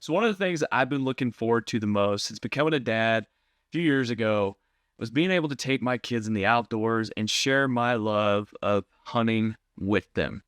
So one of the things that I've been looking forward to the most since becoming a dad a few years ago was being able to take my kids in the outdoors and share my love of hunting with them.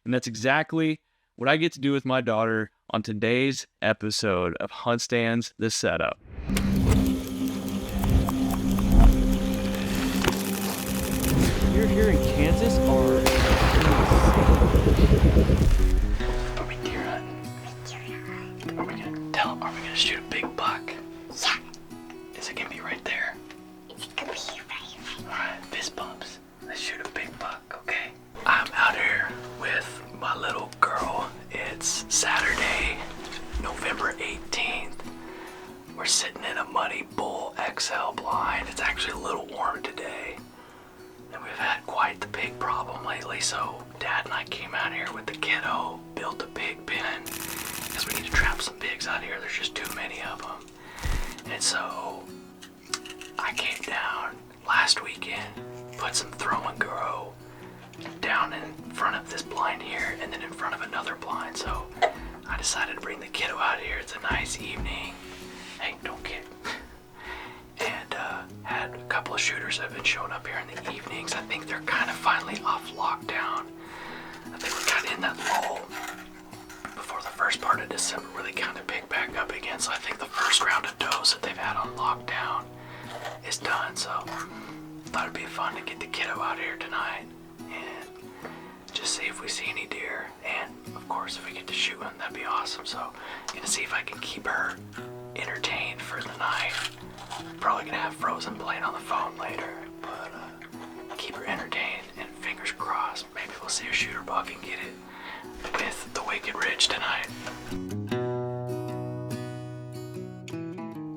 And that's exactly what I get to do with my daughter on today's episode of HuntStand's The Setup. You're here in Kansas or Are we deer hunting? Are we gonna shoot a big buck? Yeah, Is it gonna be right there? it's gonna be right. Alright, fist bumps. Let's shoot a big buck, okay? I'm out here with my little girl. It's Saturday, November 18th. We're sitting in a Muddy Bull XL blind. It's actually a little warm today. And we've had quite the pig problem lately, so Dad and I came out here with the kiddo, built a pig pen, because we need to trap some pigs out here. There's just too many of them. And so I came down last weekend, put some throw and grow down in front of this blind here and then in front of another blind. So I decided to bring the kiddo out here. It's a nice evening. Hey, don't kid. And had a couple of shooters that have been showing up here in the evenings. I think they're kind of finally off lockdown. I think we're kind of in that lull before the first part of December where they kind of pick back up again. So I think the first round of does that they've had on lockdown is done. So I thought it'd be fun to get the kiddo out here tonight and just see if we see any deer. And of course, if we get to shoot one, that'd be awesome. So I'm gonna see if I can keep her entertained for the night. Probably gonna have Frozen playing on the phone later, but keep her entertained and fingers crossed. Maybe we'll see a shooter buck and get it with the Wicked Ridge tonight.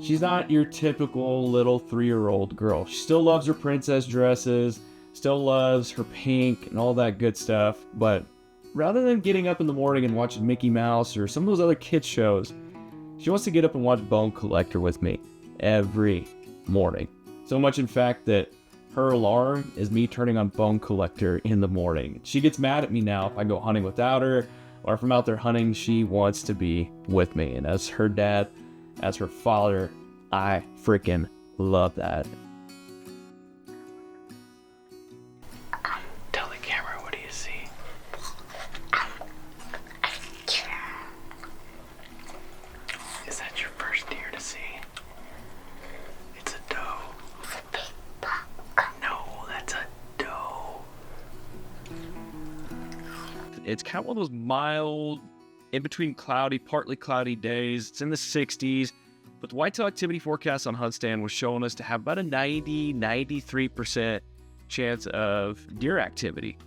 she's not your typical little 3-year-old girl. She still loves her princess dresses, still loves her pink and all that good stuff. But rather than getting up in the morning and watching Mickey Mouse or some of those other kids shows, she wants to get up and watch Bone Collector with me every morning. So much, in fact, that her alarm is me turning on Bone Collector in the morning. She gets mad at me now if I go hunting without her, or if I'm out there hunting, she wants to be with me. And as her dad, as her father, I freaking love that. Tell the camera, what do you see? Is that your first deer to see? It's a doe. No, that's a doe. It's kind of one of those mild, in between cloudy, partly cloudy days. It's in the 60s, but the whitetail activity forecast on HuntStand was showing us to have about a 93% chance of deer activity.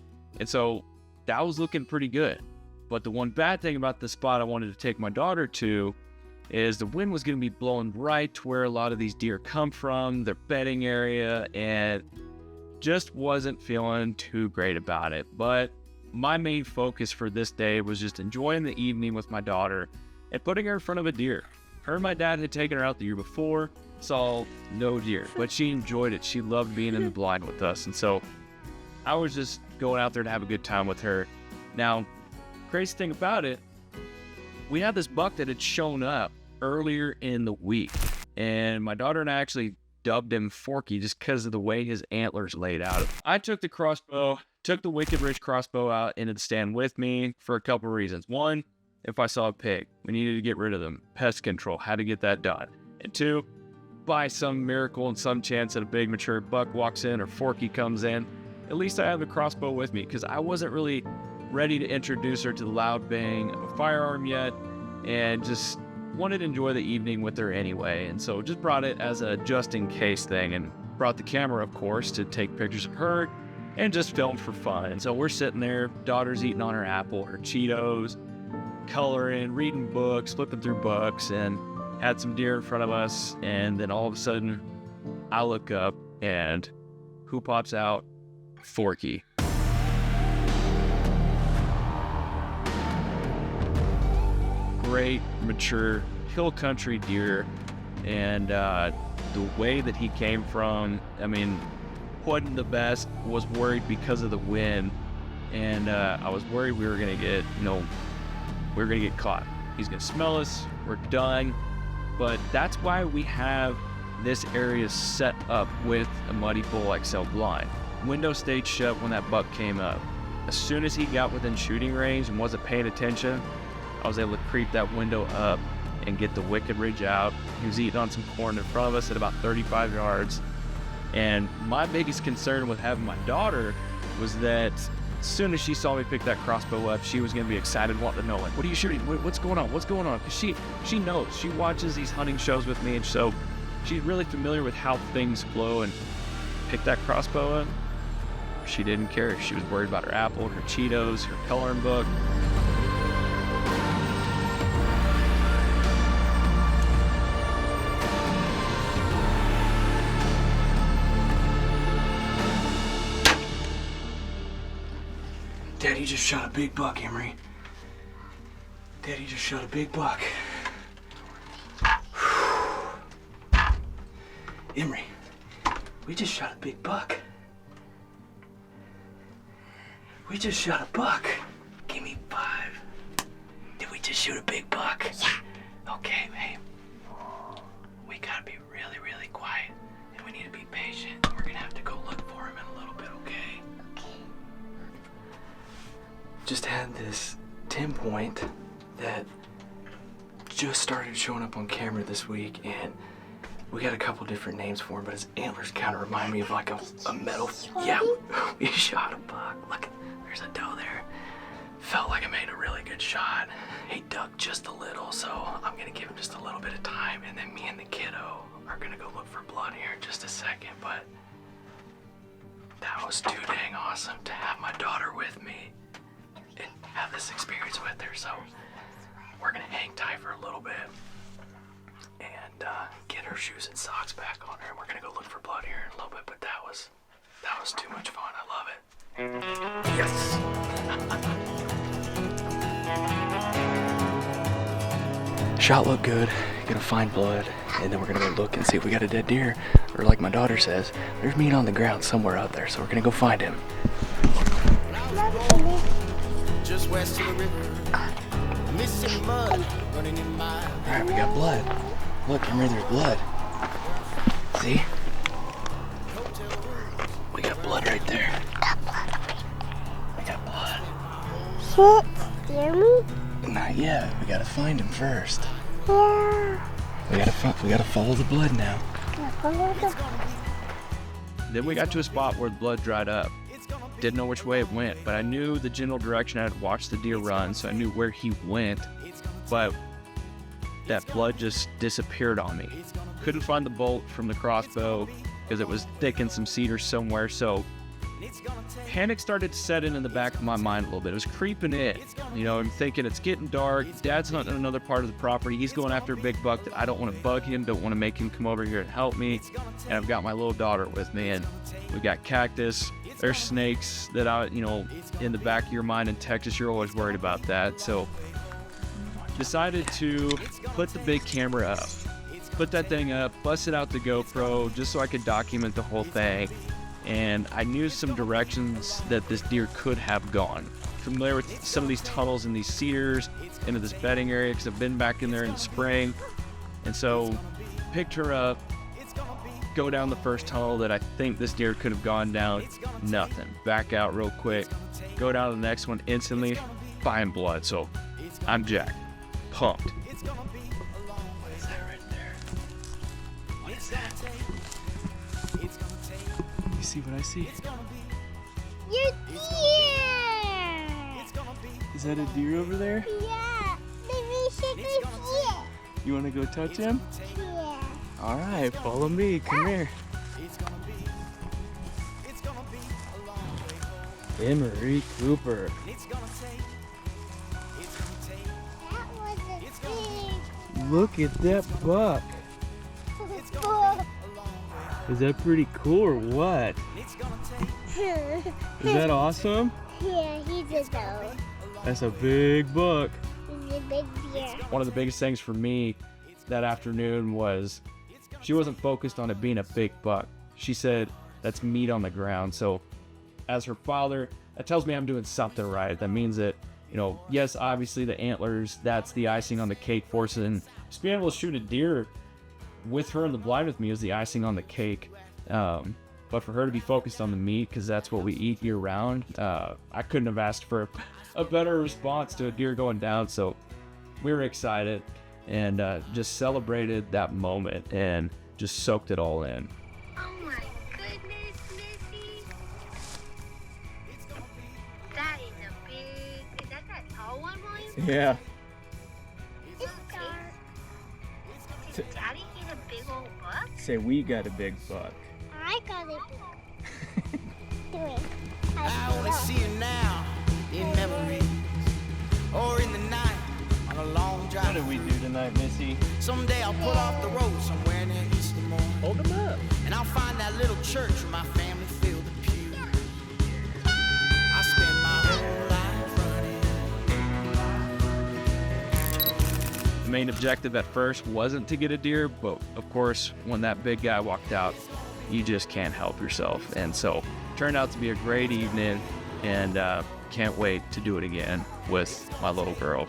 And so that was looking pretty good. But the one bad thing about the spot I wanted to take my daughter to is the wind was going to be blowing right to where a lot of these deer come from, their bedding area, and just wasn't feeling too great about it. But my main focus for this day was just enjoying the evening with my daughter and putting her in front of a deer. Her and my dad had taken her out the year before, saw no deer, but she enjoyed it. She loved being in the blind with us. And so I was just going out there to have a good time with her. Now, crazy thing about it, we had this buck that had shown up earlier in the week, and my daughter and I actually dubbed him Forky just because of the way his antlers laid out. I took the crossbow, took the Wicked Ridge crossbow out into the stand with me for a couple reasons. One, if I saw a pig, we needed to get rid of them. Pest control, had to get that done. And two, by some miracle and some chance that a big mature buck walks in or Forky comes in, at least I have the crossbow with me, because I wasn't really ready to introduce her to the loud bang of a firearm yet, and just wanted to enjoy the evening with her anyway. And so just brought it as a just-in-case thing, and brought the camera, of course, to take pictures of her and just film for fun. And so we're sitting there, daughter's eating on her apple, her Cheetos, coloring, reading books, flipping through books, and had some deer in front of us. And then all of a sudden, I look up, and who pops out? Forky. Great, mature, hill country deer. And the way that he came from, I mean, wasn't the best. Was worried because of the wind. And I was worried we were going to get, we were going to get caught. He's gonna smell us. We're done. But that's why we have this area set up with a Muddy Bull XL blind. Window stayed shut when that buck came up. As soon as he got within shooting range and wasn't paying attention, I was able to creep that window up and get the wicked ridge out. He was eating on some corn in front of us at about 35 yards. And my biggest concern with having my daughter was that as soon as she saw me pick that crossbow up, she was going to be excited, wanting to know, like, what are you shooting? What's going on? What's going on? Because she knows. She watches these hunting shows with me, and so she's really familiar with how things flow. And pick that crossbow up, she didn't care. She was worried about her apple, her Cheetos, her coloring book. Daddy just shot a big buck, Emery. Daddy just shot a big buck. Emery, we just shot a big buck. We just shot a buck. Give me 5. Did we just shoot a big buck? Yeah. Okay, babe. We gotta be really, really quiet. And we need to be patient. We're gonna have to go look for him in a little bit, okay? Just had this 10-point that just started showing up on camera this week, and we got a couple different names for him, but his antlers kind of remind me of like a metal. Yeah, we shot a buck. Look, there's a doe there. Felt like I made a really good shot. He ducked just a little, so I'm gonna give him just a little bit of time, and then me and the kiddo are gonna go look for blood here in just a second. But that was too dang awesome to have my daughter with me and have this experience with her. So we're gonna hang tight for a little bit and get her shoes and socks back on her, and we're gonna go look for blood here in a little bit. But that was too much fun. I love it. Yes. Shot looked good. Gonna find blood, and then we're gonna go look and see if we got a dead deer, or like my daughter says, there's meat on the ground somewhere out there. So we're gonna go find him. Just west of the river, missing mud, running in my. All right, we got blood. Look, Henry, there's blood. See? We got blood right there. We got blood. Shit, Jeremy? Not yet. We gotta find him first. Yeah. We gotta follow the blood now. Then we got to a spot where the blood dried up. Didn't know which way it went, but I knew the general direction. I had watched the deer run, so I knew where he went. But that blood just disappeared on me. Couldn't find the bolt from the crossbow because it was thick in some cedar somewhere, so panic started to set in the back of my mind a little bit. It was creeping in. You know, I'm thinking it's getting dark. Dad's not in another part of the property. He's going after a big buck that I don't want to bug him, don't want to make him come over here and help me. And I've got my little daughter with me, and we got cactus. There's snakes that in the back of your mind in Texas, you're always worried about that. So decided to put the big camera up. Put that thing up, busted out the GoPro just so I could document the whole thing. And I knew some directions that this deer could have gone. Familiar with some of these tunnels and these cedars into this bedding area because I've been back in there in the spring. And so picked her up, go down the first tunnel that I think this deer could have gone down. Nothing. Back out real quick. Go down to the next one instantly. Find blood. So I'm jacked. Pumped. What is that right there? What is that? You see what I see? You're deer! Is that a deer over there? Yeah. Maybe shake my feet. You want to go touch him? Yeah. All right, follow me. Come here. Emery Cooper. That was a big. Look at that buck. Is that pretty cool or what? Is that awesome? Yeah, he's a dog. That's a big buck. He's a big deer. One of the biggest things for me that afternoon was she wasn't focused on it being a big buck. She said, that's meat on the ground. So as her father, that tells me I'm doing something right. That means that Yes, obviously the antlers, that's the icing on the cake for us, and just being able to shoot a deer with her in the blind with me is the icing on the cake. But for her to be focused on the meat, because that's what we eat year round, I couldn't have asked for a better response to a deer going down. So we were excited and just celebrated that moment and just soaked it all in. Oh my goodness, Missy. That is a big, is that tall one, William? Yeah. Did Daddy get a big old buck? Say we got a big buck. I got it. Three. I only see you now in memories or in the night on a long What drive. did we do tonight, Missy? Someday I'll pull off the road somewhere near Easter morning, Hold them up. and I'll find that little church where my family filled the pew. I spent my whole life running. The main objective at first wasn't to get a deer, but of course, when that big guy walked out, you just can't help yourself. And so, turned out to be a great evening, and can't wait to do it again with my little girl.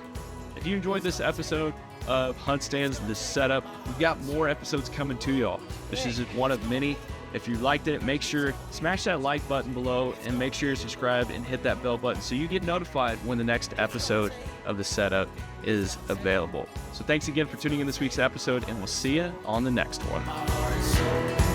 If you enjoyed this episode of HuntStand's The Setup, we've got more episodes coming to y'all. This is one of many. If you liked it, make sure smash that like button below and make sure you're subscribed and hit that bell button so you get notified when the next episode of The Setup is available. So thanks again for tuning in this week's episode, and we'll see you on the next one. My heart is so